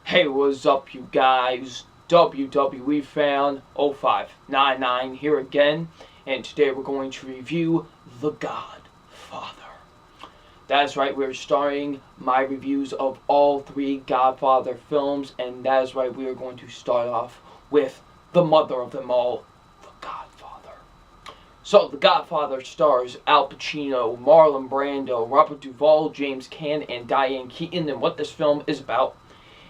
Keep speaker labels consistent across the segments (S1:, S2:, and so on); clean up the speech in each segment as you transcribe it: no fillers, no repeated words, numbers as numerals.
S1: Hey, what's up, you guys? WWE fan 0599 here again, and today we're going to review The Godfather. That's right, we're starting my reviews of all three Godfather films, and that is right, we are going to start off with the mother of them all, The Godfather. So, The Godfather stars Al Pacino, Marlon Brando, Robert Duvall, James Caan, and Diane Keaton, and what this film is about.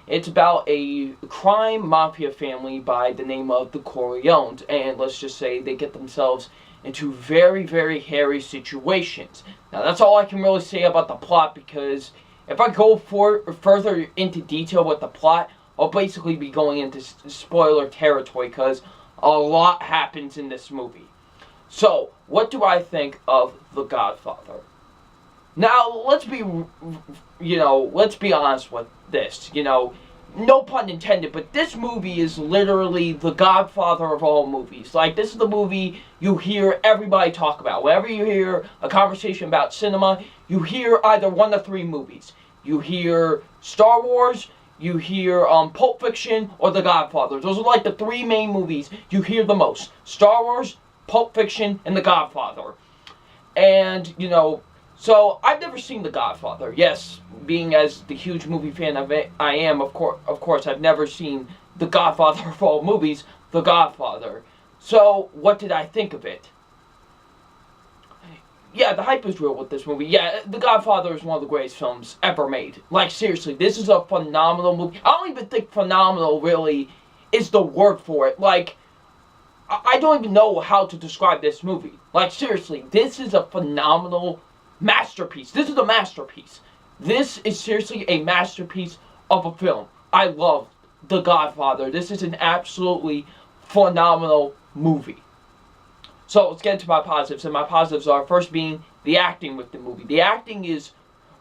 S1: It's about a crime mafia family by the name of the Corleones, and let's just say they get themselves into very, very hairy situations. Now, that's all I can really say about the plot, because if I go further into detail with the plot, I'll basically be going into spoiler territory, because a lot happens in this movie. So, what do I think of The Godfather? Now, let's be honest with this, no pun intended, but this movie is literally the Godfather of all movies. Like, this is the movie you hear everybody talk about. Whenever you hear a conversation about cinema, you hear either one of three movies. You hear Star Wars, you hear Pulp Fiction, or The Godfather. Those are like the three main movies you hear the most. Star Wars, Pulp Fiction, and The Godfather. And, so, I've never seen The Godfather. Yes, being as the huge movie fan I am, of course, I've never seen The Godfather of all movies, The Godfather. So, what did I think of it? Yeah, the hype is real with this movie. Yeah, The Godfather is one of the greatest films ever made. Like, seriously, this is a phenomenal movie. I don't even think phenomenal really is the word for it. Like, I don't even know how to describe this movie. Like, seriously, this is a phenomenal masterpiece. This is a masterpiece. This is seriously a masterpiece of a film. I love The Godfather. This is an absolutely phenomenal movie. So let's get into my positives. And my positives are, first being the acting with the movie. The acting is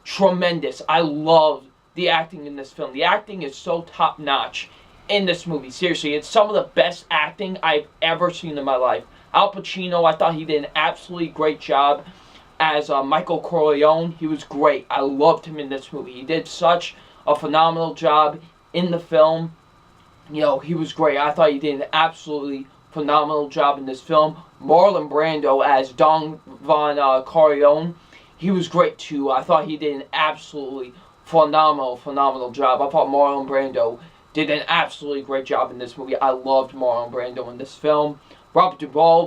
S1: tremendous. I love the acting in this film. The acting is so top notch in this movie. Seriously, it's some of the best acting I've ever seen in my life. Al Pacino, I thought he did an absolutely great job as Michael Corleone. He was great. I loved him in this movie. He did such a phenomenal job in the film. He was great. I thought he did an absolutely phenomenal job in this film. Marlon Brando as Don Von Corleone, he was great too. I thought he did an absolutely phenomenal job. I thought Marlon Brando did an absolutely great job in this movie. I loved Marlon Brando in this film. Robert Duvall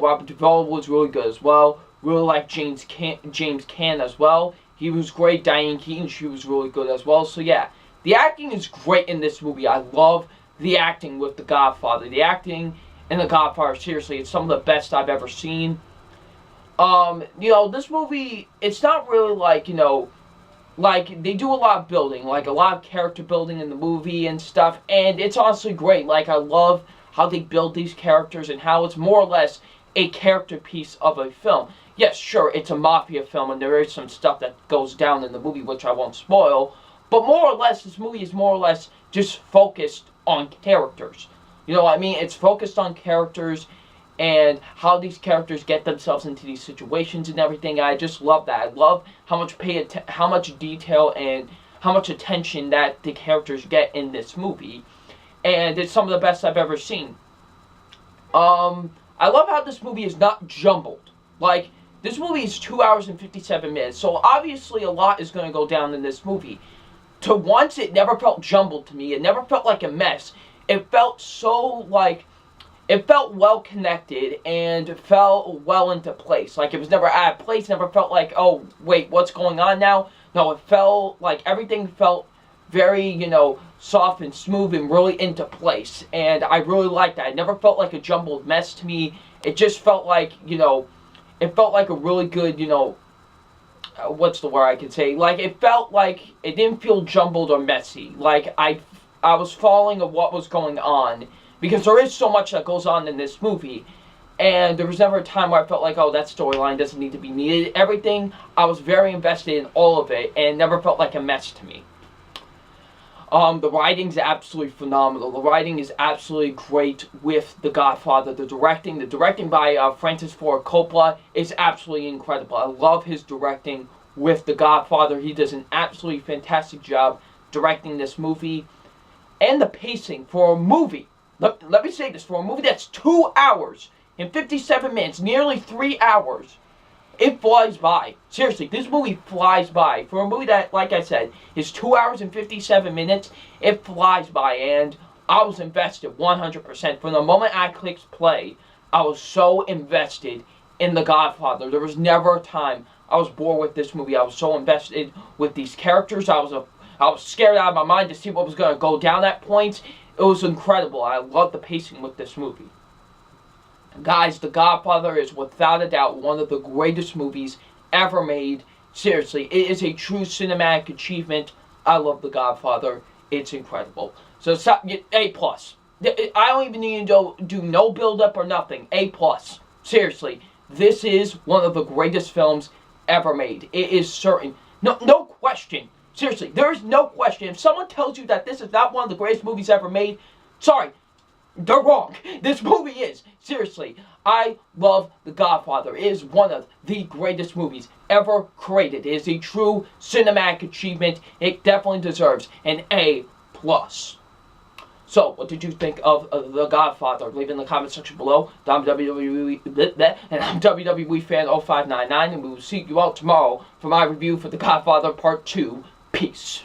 S1: was really good as well. Really like James Caan as well. He was great. Diane Keaton, she was really good as well. So yeah, the acting is great in this movie. I love the acting with The Godfather. The acting in The Godfather, seriously, it's some of the best I've ever seen. This movie, it's not really like, like, they do a lot of building, like a lot of character building in the movie and stuff, and it's honestly great. Like, I love how they build these characters and how it's more or less a character piece of a film. Yes, sure, it's a mafia film, and there is some stuff that goes down in the movie, which I won't spoil, but more or less, this movie is more or less just focused on characters. You know what I mean? It's focused on characters and how these characters get themselves into these situations and everything. I just love that. I love how much detail and how much attention that the characters get in this movie, and it's some of the best I've ever seen. I love how this movie is not jumbled. Like, this movie is 2 hours and 57 minutes, so obviously a lot is going to go down in this movie. To once, it never felt jumbled to me. It never felt like a mess. It felt it felt well connected and fell well into place. Like, it was never out of place, never felt like, oh, wait, what's going on now? No, it felt like everything felt very, soft and smooth and really into place. And I really liked that. It never felt like a jumbled mess to me. It just felt like, it felt like a really good, what's the word I could say? Like, it felt like it didn't feel jumbled or messy. Like, I was following of what was going on, because there is so much that goes on in this movie. And there was never a time where I felt like, oh, that storyline doesn't need to be needed. Everything, I was very invested in all of it, and it never felt like a mess to me. The writing's absolutely phenomenal. The writing is absolutely great with The Godfather. The directing by Francis Ford Coppola is absolutely incredible. I love his directing with The Godfather. He does an absolutely fantastic job directing this movie. and the pacing for a movie. Let me say this, for a movie that's 2 hours and 57 minutes, nearly 3 hours, it flies by. Seriously, this movie flies by. For a movie that, like I said, is 2 hours and 57 minutes, it flies by, and I was invested 100%. From the moment I clicked play, I was so invested in The Godfather. There was never a time I was bored with this movie. I was so invested with these characters. I was scared out of my mind to see what was going to go down at points. It was incredible. I love the pacing with this movie. Guys, The Godfather is without a doubt one of the greatest movies ever made. Seriously, it is a true cinematic achievement. I love The Godfather. It's incredible. So, A+. I don't even need to do no build-up or nothing. A+. Seriously, this is one of the greatest films ever made. It is certain. No question. Seriously, there is no question. If someone tells you that this is not one of the greatest movies ever made, sorry, they're wrong. This movie is. Seriously, I love The Godfather. It is one of the greatest movies ever created. It is a true cinematic achievement. It definitely deserves an A+. So, what did you think of The Godfather? Leave it in the comment section below. I'm WWE fan 0599, and we will see you all tomorrow for my review for The Godfather Part 2. Peace.